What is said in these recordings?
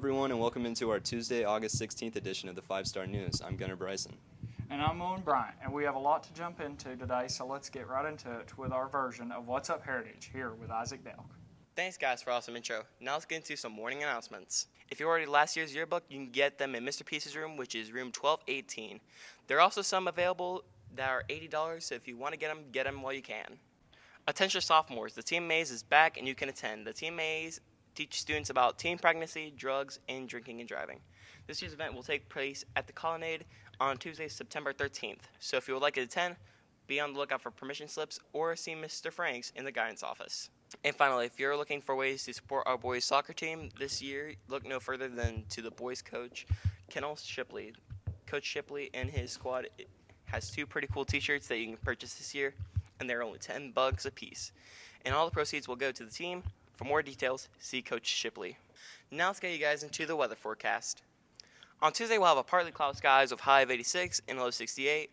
everyone, and welcome into our Tuesday, August 16th edition of the 5-Star News. I'm Gunnar Bryson. And I'm Owen Bryant, and we have a lot to jump into today, so let's get right into it with our version of What's Up Heritage here with Isaac Delk. Thanks, guys, for the awesome intro. Now let's get into some morning announcements. If you ordered last year's yearbook, you can get them in Mr. Peace's room, which is room 1218. There are also some available that are $80, so if you want to get them while you can. Attention sophomores, the Teen Maze is back and you can attend. The Teen Maze teach students about teen pregnancy, drugs, and drinking and driving. This year's event will take place at the Colonnade on Tuesday, September 13th. So if you would like to attend, be on the lookout for permission slips or see Mr. Franks in the guidance office. And finally, if you're looking for ways to support our boys soccer team this year, look no further than to the boys coach, Kennel Shipley. Coach Shipley and his squad has 2 pretty cool t-shirts that you can purchase this year, and they're only $10 a piece. And all the proceeds will go to the team. For more details, see Coach Shipley. Now let's get you guys into the weather forecast. On Tuesday, we'll have a partly cloudy skies with high of 86 and low 68.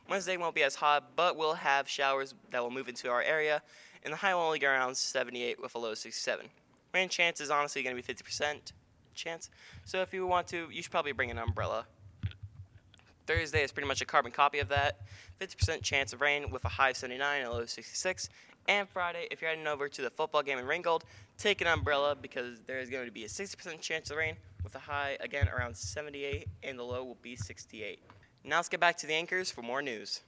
Wednesday won't be as hot, but we'll have showers that will move into our area, and the high will only get around 78 with a low of 67. Rain chance is honestly going to be 50% chance, so if you want to, you should probably bring an umbrella. Thursday is pretty much a carbon copy of that. 50% chance of rain with a high of 79 and a low of 66. And Friday, if you're heading over to the football game in Ringgold, take an umbrella because there is going to be a 60% chance of rain with a high, again, around 78, and the low will be 68. Now let's get back to the anchors for more news.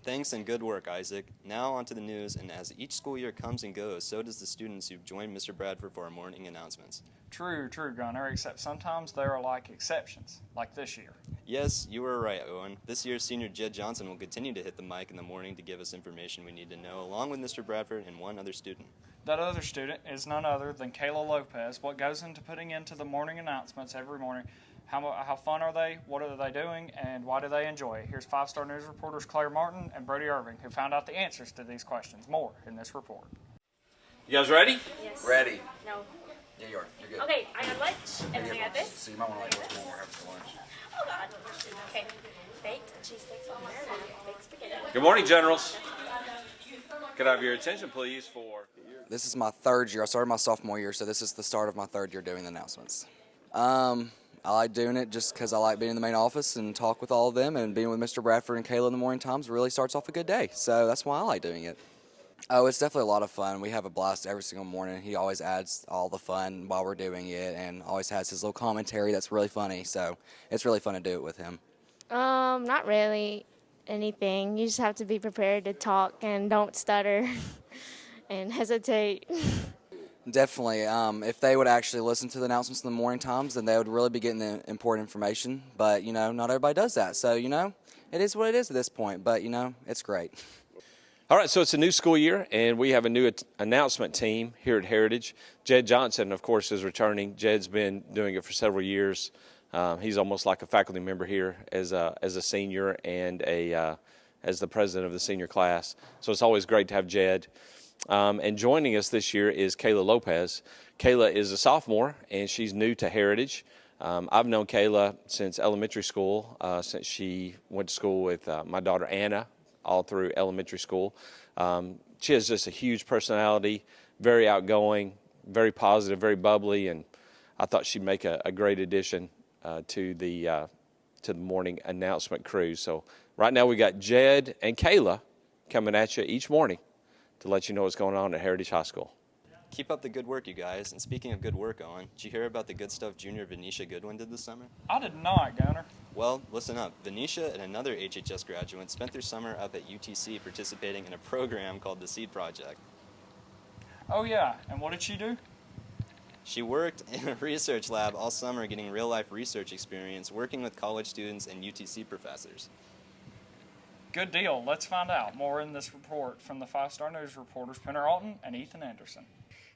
Thanks and good work, Isaac. Now on to the news, and as each school year comes and goes, so does the students who've joined Mr. Bradford for our morning announcements. True, Gunnar, except sometimes there are like exceptions, like this year. Yes, you were right, Owen. This year's senior Jed Johnson will continue to hit the mic in the morning to give us information we need to know, along with Mr. Bradford and one other student. That other student is none other than Kayla Lopez. What goes into putting into the morning announcements every morning? How fun are they? What are they doing? And why do they enjoy it? Here's 5-Star News reporters Claire Martin and Brody Irving, who found out the answers to these questions. More in this report. You guys ready? Yes. Ready. No. Yeah, you are. You're good. Okay, I got lunch, and then I got this. So you might want to like look more after lunch. Oh God. Okay. Baked cheesesteaks on there, baked spaghetti. Good morning, generals. Could I have your attention, please, for... This is my 3rd year. I started my sophomore year, so this is the start of my 3rd year doing the announcements. I like doing it just because I like being in the main office and talk with all of them, and being with Mr. Bradford and Kayla in the morning times really starts off a good day. So that's why I like doing it. Oh, it's definitely a lot of fun. We have a blast every single morning. He always adds all the fun while we're doing it and always has his little commentary that's really funny. So it's really fun to do it with him. Not really anything. You just have to be prepared to talk and don't stutter and hesitate. Definitely. If they would actually listen to the announcements in the morning times, then they would really be getting the important information. But, not everybody does that. So, it is what it is at this point. But, it's great. All right, so it's a new school year, and we have a new announcement team here at Heritage. Jed Johnson, of course, is returning. Jed's been doing it for several years. He's almost like a faculty member here as a senior and as the president of the senior class. So it's always great to have Jed. And joining us this year is Kayla Lopez. Kayla is a sophomore, and she's new to Heritage. I've known Kayla since elementary school, since she went to school with my daughter Anna all through elementary school. She has just a huge personality, very outgoing, very positive, very bubbly, and I thought she'd make a great addition to the morning announcement crew. So right now we got Jed and Kayla coming at you each morning to let you know what's going on at Heritage High School. Keep up the good work, you guys. And speaking of good work, Owen, did you hear about the good stuff junior Venetia Goodwin did this summer? I did not, Gunnar. Well, listen up. Venetia and another HHS graduate spent their summer up at UTC participating in a program called the Seed Project. Oh, yeah. And what did she do? She worked in a research lab all summer getting real-life research experience working with college students and UTC professors. Good deal. Let's find out more in this report from the 5-Star News reporters Penner Alton and Ethan Anderson.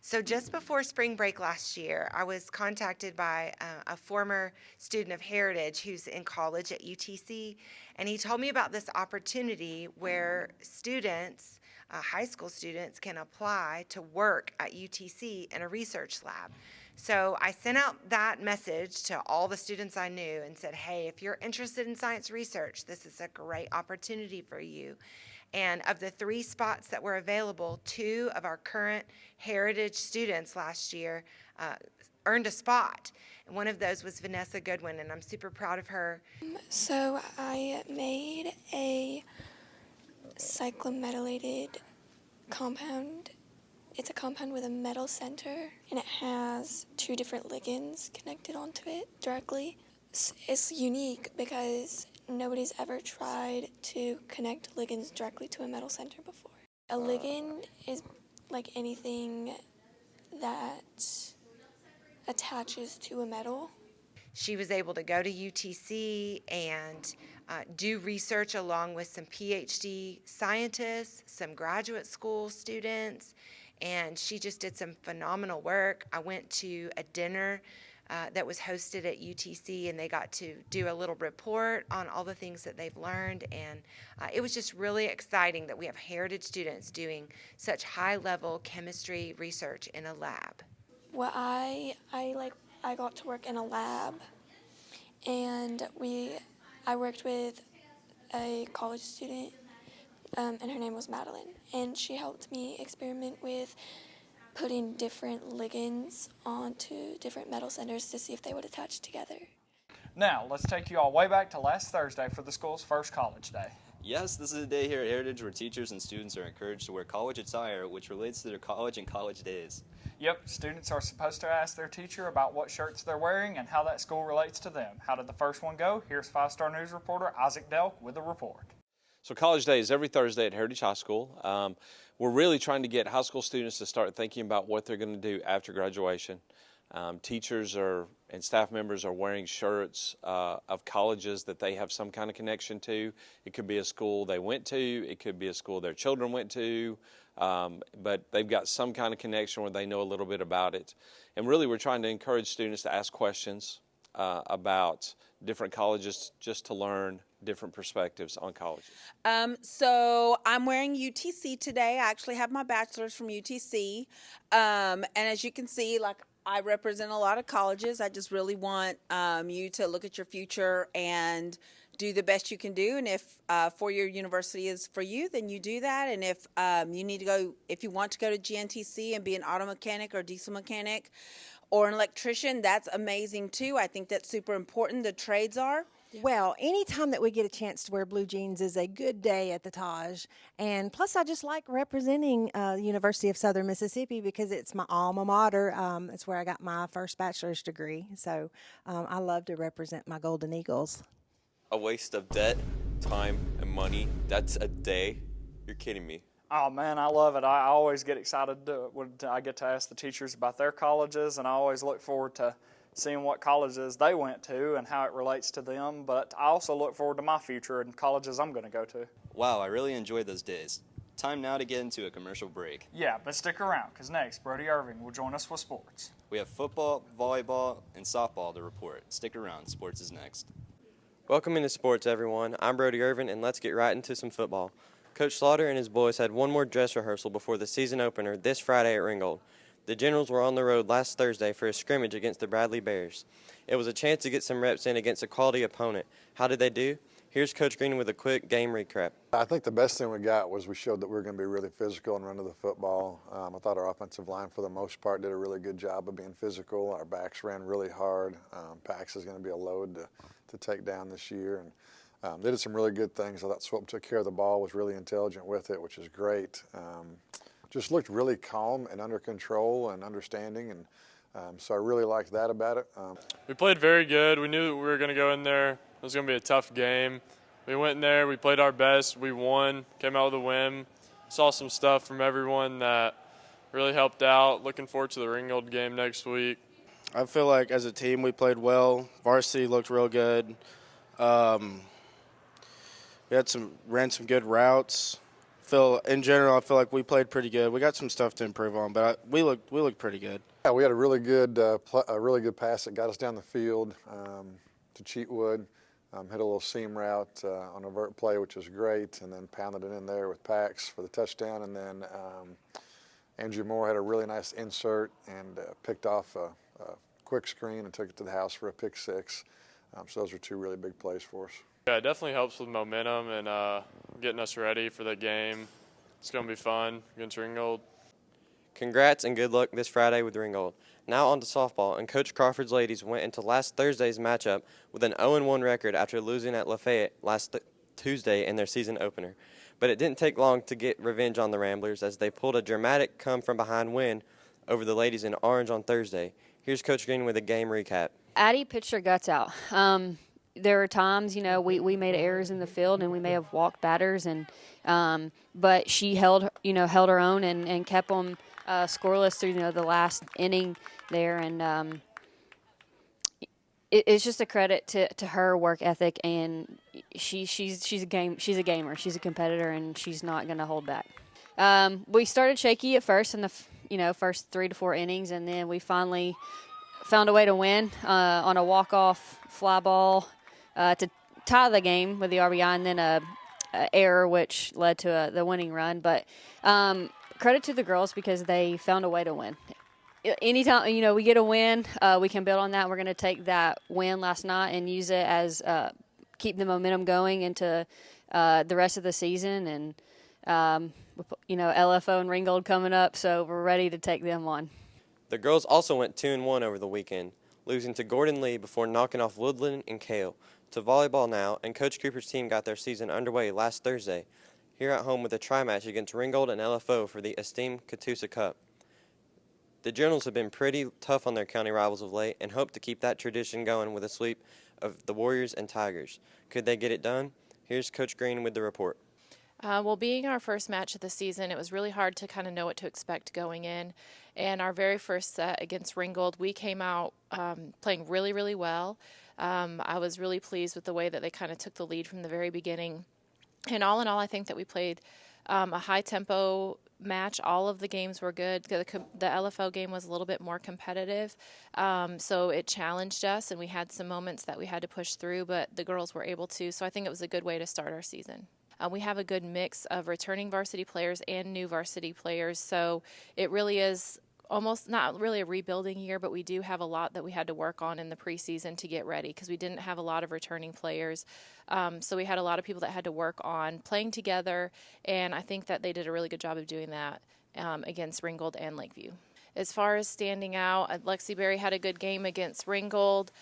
So just before spring break last year, I was contacted by a former student of Heritage who's in college at UTC, and he told me about this opportunity where students, high school students, can apply to work at UTC in a research lab. So I sent out that message to all the students I knew and said, hey, if you're interested in science research, this is a great opportunity for you. And of the 3 spots that were available, 2 of our current Heritage students last year earned a spot. And one of those was Vanessa Goodwin, and I'm super proud of her. So I made a cyclometallated compound. It's a compound with a metal center, and it has 2 different ligands connected onto it directly. It's unique because nobody's ever tried to connect ligands directly to a metal center before. A ligand is like anything that attaches to a metal. She was able to go to UTC and do research along with some PhD scientists, some graduate school students, and she just did some phenomenal work. I went to a dinner that was hosted at UTC, and they got to do a little report on all the things that they've learned, and it was just really exciting that we have Heritage students doing such high-level chemistry research in a lab. Well, I got to work in a lab, and I worked with a college student, and her name was Madeline, and she helped me experiment with putting different ligands onto different metal centers to see if they would attach together. Now, let's take you all way back to last Thursday for the school's first college day. Yes, this is a day here at Heritage where teachers and students are encouraged to wear college attire, which relates to their college and college days. Yep, students are supposed to ask their teacher about what shirts they're wearing and how that school relates to them. How did the first one go? Here's 5-star news reporter Isaac Delk with a report. So College Day is every Thursday at Heritage High School. We're really trying to get high school students to start thinking about what they're going to do after graduation. Teachers and staff members are wearing shirts of colleges that they have some kind of connection to. It could be a school they went to. It could be a school their children went to. But they've got some kind of connection where they know a little bit about it. And really we're trying to encourage students to ask questions about different colleges just to learn different perspectives on colleges. So I'm wearing UTC today. I actually have my bachelor's from UTC. And as you can see, I represent a lot of colleges. I just really want you to look at your future and do the best you can do. And if four-year university is for you, then you do that. And if if you want to go to GNTC and be an auto mechanic or diesel mechanic or an electrician, that's amazing too. I think that's super important. The trades are. Well, anytime that we get a chance to wear blue jeans is a good day at the Taj. And plus, I just like representing the University of Southern Mississippi because it's my alma mater. It's where I got my first bachelor's degree. So I love to represent my Golden Eagles. A waste of debt, time, and money. That's a day. You're kidding me. Oh man, I love it. I always get excited to do it when I get to ask the teachers about their colleges, and I always look forward to seeing what colleges they went to and how it relates to them. But I also look forward to my future and colleges I'm going to go to. Wow, I really enjoyed those days. Time now to get into a commercial break. Yeah, but stick around, because next, Brody Irving will join us with sports. We have football, volleyball, and softball to report. Stick around, sports is next. Welcome into sports, everyone. I'm Brody Irvin, and let's get right into some football. Coach Slaughter and his boys had one more dress rehearsal before the season opener this Friday at Ringgold. The Generals were on the road last Thursday for a scrimmage against the Bradley Bears. It was a chance to get some reps in against a quality opponent. How did they do? Here's Coach Green with a quick game recap. I think the best thing we got was we showed that we were going to be really physical and run to the football. I thought our offensive line, for the most part, did a really good job of being physical. Our backs ran really hard. Pax is going to be a load to take down this year. And they did some really good things. I thought Swilton took care of the ball, was really intelligent with it, which is great. Just looked really calm and under control and understanding, and so I really liked that about it. We played very good. We knew that we were going to go in there. It was going to be a tough game. We went in there, we played our best, we won, came out with a win. Saw some stuff from everyone that really helped out. Looking forward to the Ringgold game next week. I feel like as a team we played well. Varsity looked real good. We ran some good routes. In general, I feel like we played pretty good. We got some stuff to improve on, but we looked pretty good. Yeah, we had a really good pass that got us down the field to Cheatwood. Hit a little seam route on a vert play, which was great, and then pounded it in there with Pax for the touchdown. And then Andrew Moore had a really nice insert and picked off a quick screen and took it to the house for a pick six. So those were two really big plays for us. Yeah, it definitely helps with momentum and getting us ready for the game. It's going to be fun against Ringgold. Congrats and good luck this Friday with Ringgold. Now on to softball, and Coach Crawford's ladies went into last Thursday's matchup with an 0-1 record after losing at Lafayette last Tuesday in their season opener. But it didn't take long to get revenge on the Ramblers as they pulled a dramatic come-from-behind win over the ladies in Orange on Thursday. Here's Coach Green with a game recap. Addie pitched her guts out. There were times, we made errors in the field and we may have walked batters, and but she held her own and kept them scoreless through the last inning there, and it's just a credit to her work ethic, and she's a gamer, she's a competitor, and she's not going to hold back. We started shaky at first in the first 3 to 4 innings, and then we finally found a way to win on a walk-off fly ball to tie the game with the RBI, and then a error which led to the winning run. But credit to the girls because they found a way to win. Anytime we get a win, we can build on that. We're going to take that win last night and use it as keep the momentum going into the rest of the season. And LFO and Ringgold coming up, so we're ready to take them on. The girls also went 2-1 over the weekend, losing to Gordon Lee before knocking off Woodland and Kale. To volleyball now, and Coach Cooper's team got their season underway last Thursday, here at home with a tri-match against Ringgold and LFO for the esteemed Catoosa Cup. The Generals have been pretty tough on their county rivals of late and hope to keep that tradition going with a sweep of the Warriors and Tigers. Could they get it done? Here's Coach Green with the report. Well, being our first match of the season, it was really hard to kind of know what to expect going in. And our very first set against Ringgold, we came out playing really, really well. I was really pleased with the way that they kind of took the lead from the very beginning. And all in all, I think that we played a high-tempo match. All of the games were good. The LFO game was a little bit more competitive, so it challenged us, and we had some moments that we had to push through, but the girls were able to. So I think it was a good way to start our season. We have a good mix of returning varsity players and new varsity players, so it really is almost not really a rebuilding year, but we do have a lot that we had to work on in the preseason to get ready because we didn't have a lot of returning players. So we had a lot of people that had to work on playing together, and I think that they did a really good job of doing that against Ringgold and Lakeview. As far as standing out, Lexi Berry had a good game against Ringgold.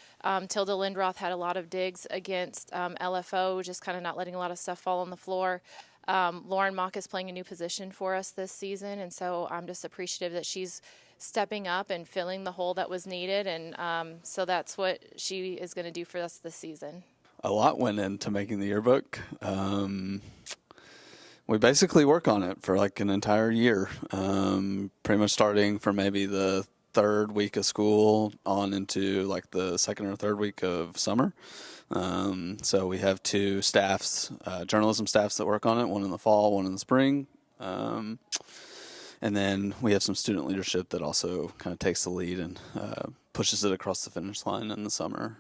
Tilda Lindroth had a lot of digs against LFO, just kind of not letting a lot of stuff fall on the floor. Lauren Mock is playing a new position for us this season, and so I'm just appreciative that she's stepping up and filling the hole that was needed, and so that's what she is going to do for us this season. A lot went into making the yearbook. We basically work on it for like an entire year, pretty much starting from maybe the third week of school on into like the second or third week of summer. So we have 2 staffs, journalism staffs that work on it, one in the fall, one in the spring. And then we have some student leadership that also kind of takes the lead and pushes it across the finish line in the summer.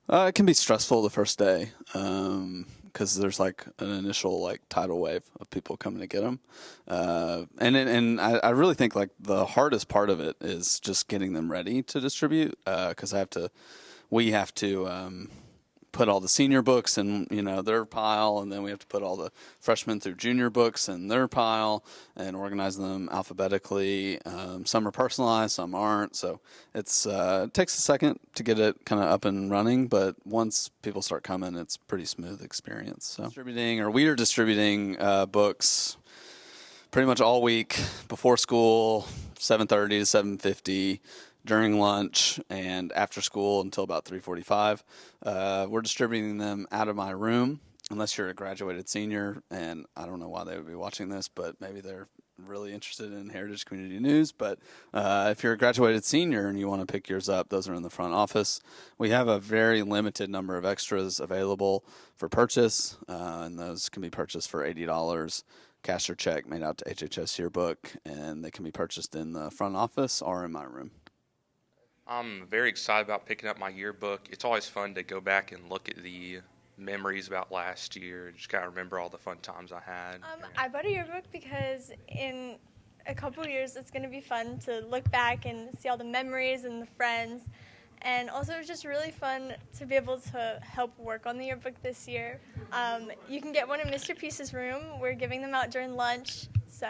It can be stressful the first day because there's like an initial like tidal wave of people coming to get them. And I really think like the hardest part of it is just getting them ready to distribute because we have to put all the senior books in their pile, and then we have to put all the freshmen through junior books in their pile and organize them alphabetically. Some are personalized, some aren't, so it takes a second to get it kind of up and running, but once people start coming, it's a pretty smooth experience. So we are distributing books pretty much all week before school, 7:30 to 7:50. During lunch and after school until about 3:45. We're distributing them out of my room, unless you're a graduated senior, and I don't know why they would be watching this, but maybe they're really interested in Heritage Community News. But if you're a graduated senior and you want to pick yours up, those are in the front office. We have a very limited number of extras available for purchase, and those can be purchased for $80. Cash or check made out to HHS Yearbook, and they can be purchased in the front office or in my room. I'm very excited about picking up my yearbook. It's always fun to go back and look at the memories about last year and just kind of remember all the fun times I had. I bought a yearbook because in a couple years it's going to be fun to look back and see all the memories and the friends. And also, it was just really fun to be able to help work on the yearbook this year. You can get one in Mr. Peace's room. We're giving them out during lunch, so